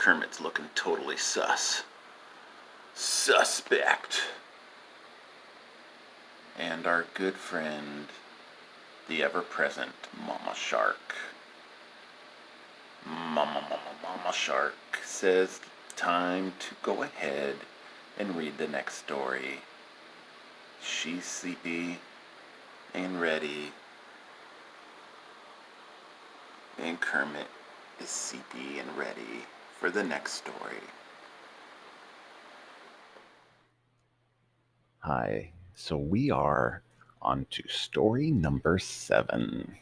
Kermit's looking totally sus. Suspect. And our good friend, the ever-present Mama Shark. Mama Shark says time to go ahead and read the next story. She's sleepy and ready, and Kermit is sleepy and ready for the next story. Hi, so we are on to story number 7.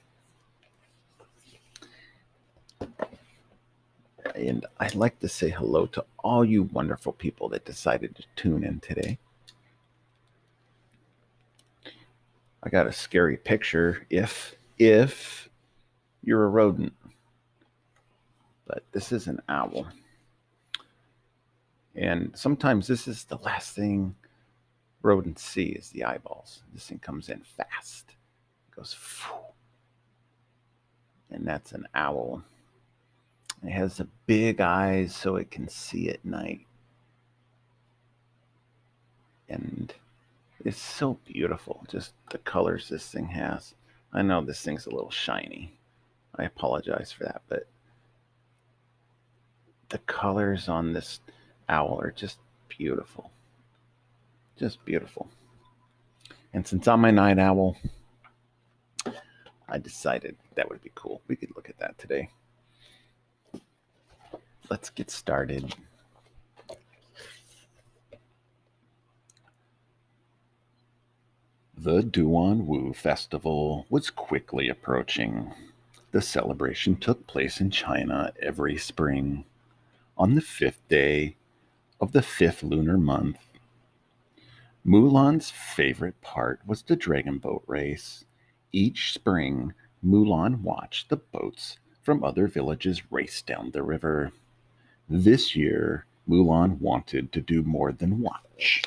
And I'd like to say hello to all you wonderful people that decided to tune in today. I got a scary picture if you're a rodent. But this is an owl. And sometimes this is the last thing rodents see is the eyeballs. This thing comes in fast. It goes phew. And that's an owl. It has the big eyes so it can see at night. And it's so beautiful, just the colors this thing has. I know this thing's a little shiny. I apologize for that, but the colors on this owl are just beautiful. Just beautiful. And since I'm a night owl, I decided that would be cool. We could look at that today. Let's get started. The Duan Wu Festival was quickly approaching. The celebration took place in China every spring, on the 5th day of the 5th lunar month. Mulan's favorite part was the dragon boat race. Each spring, Mulan watched the boats from other villages race down the river. This year, Mulan wanted to do more than watch.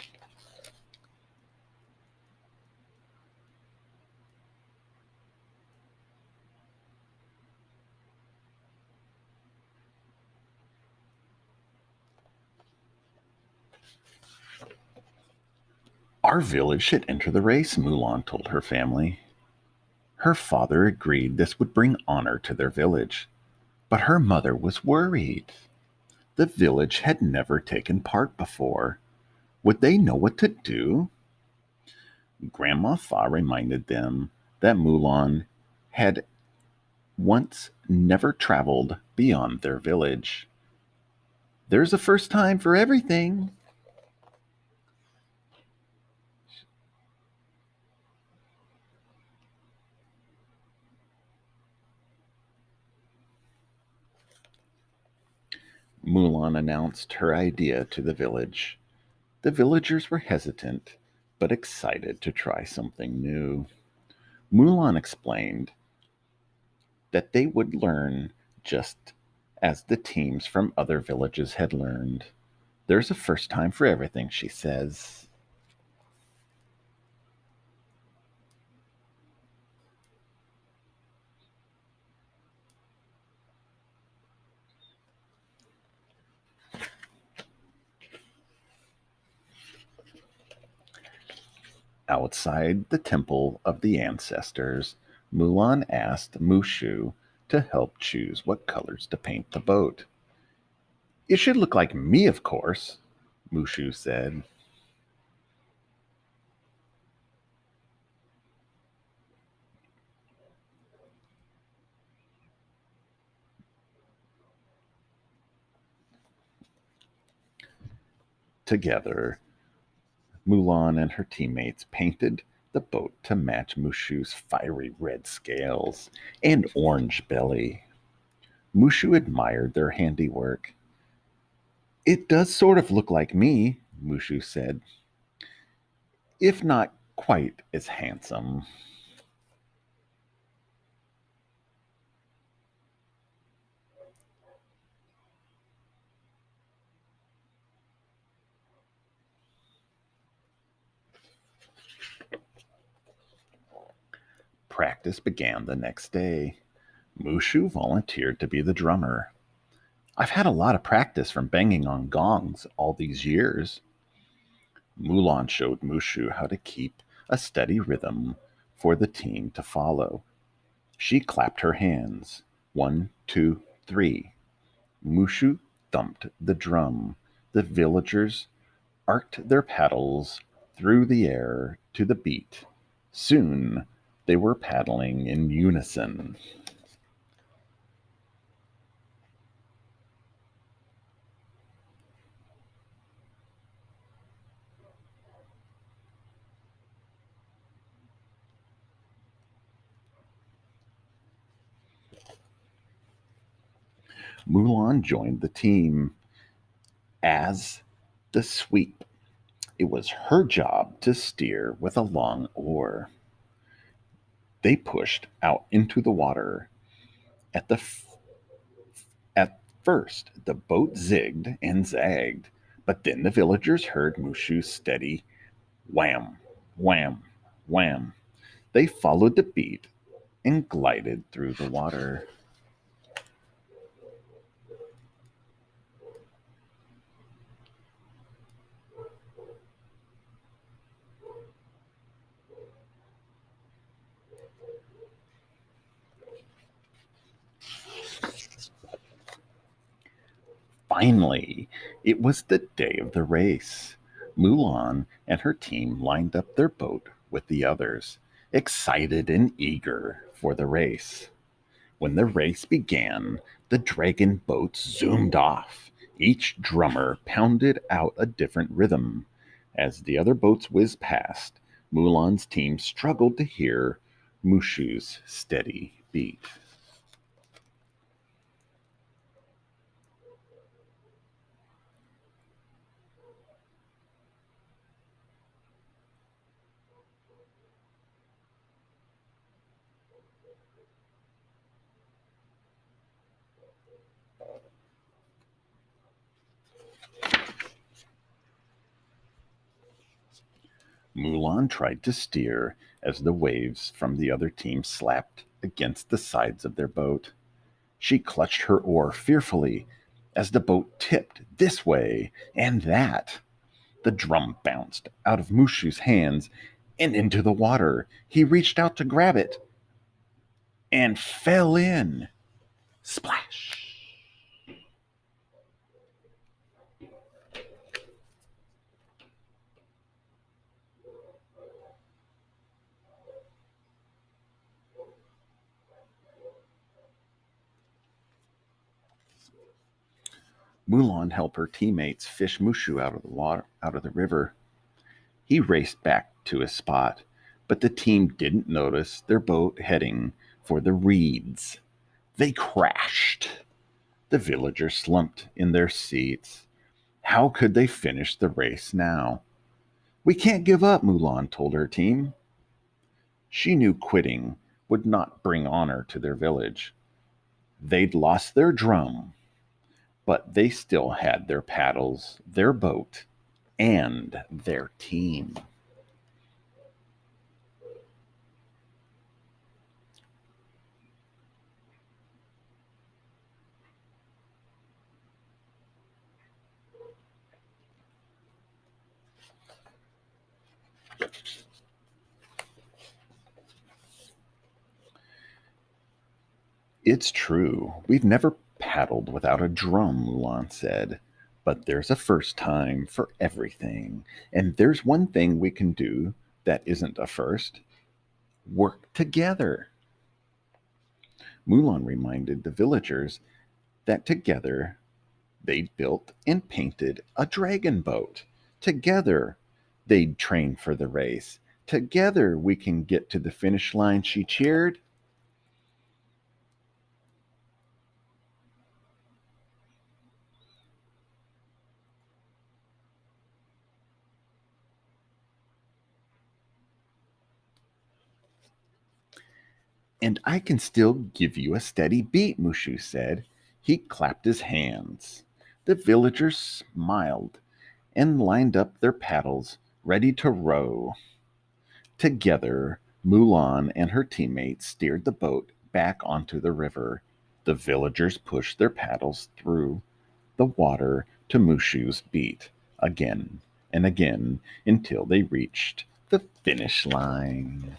Our village should enter the race, Mulan told her family. Her father agreed this would bring honor to their village, but her mother was worried. The village had never taken part before. Would they know what to do? Grandma Fa reminded them that Mulan had once never traveled beyond their village. There's a first time for everything. Mulan announced her idea to the village. The villagers were hesitant, but excited to try something new. Mulan explained that they would learn just as the teams from other villages had learned. There's a first time for everything, she says. Outside the temple of the ancestors, Mulan asked Mushu to help choose what colors to paint the boat. It should look like me, of course, Mushu said. Together, Mulan and her teammates painted the boat to match Mushu's fiery red scales and orange belly. Mushu admired their handiwork. It does sort of look like me, Mushu said, if not quite as handsome. Practice began the next day. Mushu volunteered to be the drummer. I've had a lot of practice from banging on gongs all these years. Mulan showed Mushu how to keep a steady rhythm for the team to follow. She clapped her hands. 1, 2, 3. Mushu thumped the drum. The villagers arced their paddles through the air to the beat. Soon they were paddling in unison. Mulan joined the team as the sweep. It was her job to steer with a long oar. They pushed out into the water. At the at first, the boat zigged and zagged, but then the villagers heard Mushu's steady wham, wham, wham. They followed the beat and glided through the water. Finally, it was the day of the race. Mulan and her team lined up their boat with the others, excited and eager for the race. When the race began, the dragon boats zoomed off. Each drummer pounded out a different rhythm. As the other boats whizzed past, Mulan's team struggled to hear Mushu's steady beat. Mulan tried to steer as the waves from the other team slapped against the sides of their boat. She clutched her oar fearfully as the boat tipped this way and that. The drum bounced out of Mushu's hands and into the water. He reached out to grab it and fell in. Splash! Mulan helped her teammates fish Mushu out of the river. He raced back to his spot, but the team didn't notice their boat heading for the reeds. They crashed. The villagers slumped in their seats. How could they finish the race now? We can't give up, Mulan told her team. She knew quitting would not bring honor to their village. They'd lost their drum, but they still had their paddles, their boat, and their team. It's true. We've never paddled without a drum, Mulan said. But there's a first time for everything. And there's one thing we can do that isn't a first: work together. Mulan reminded the villagers that together they'd built and painted a dragon boat. Together they'd train for the race. Together we can get to the finish line, she cheered. And I can still give you a steady beat, Mushu said. He clapped his hands. The villagers smiled and lined up their paddles, ready to row. Together, Mulan and her teammates steered the boat back onto the river. The villagers pushed their paddles through the water to Mushu's beat again and again until they reached the finish line.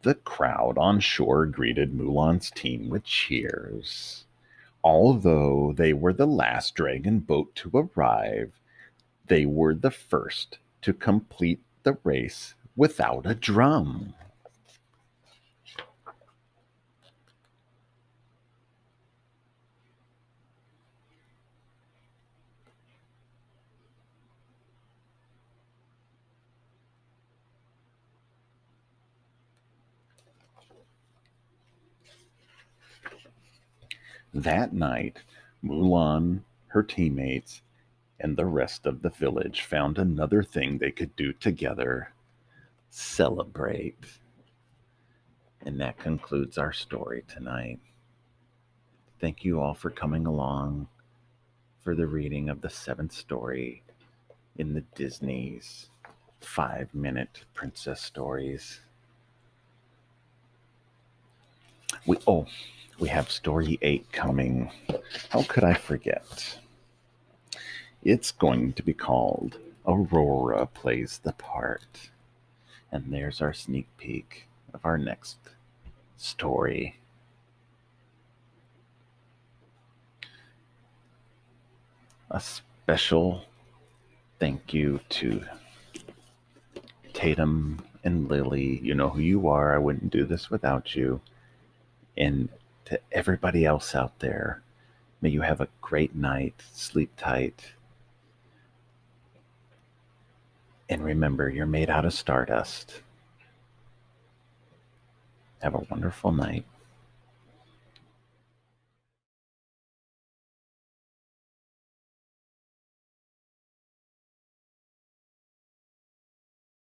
The crowd on shore greeted Mulan's team with cheers. Although they were the last dragon boat to arrive, they were the first to complete the race without a drum. That night, Mulan, her teammates, and the rest of the village found another thing they could do together: celebrate. And that concludes our story tonight. Thank you all for coming along for the reading of the seventh story in the Disney's 5-minute princess stories. We have story 8 coming. How could I forget? It's going to be called Aurora Plays the Part. And there's our sneak peek of our next story. A special thank you to Tatum and Lily. You know who you are. I wouldn't do this without you. And to everybody else out there, may you have a great night. Sleep tight. And remember, you're made out of stardust. Have a wonderful night.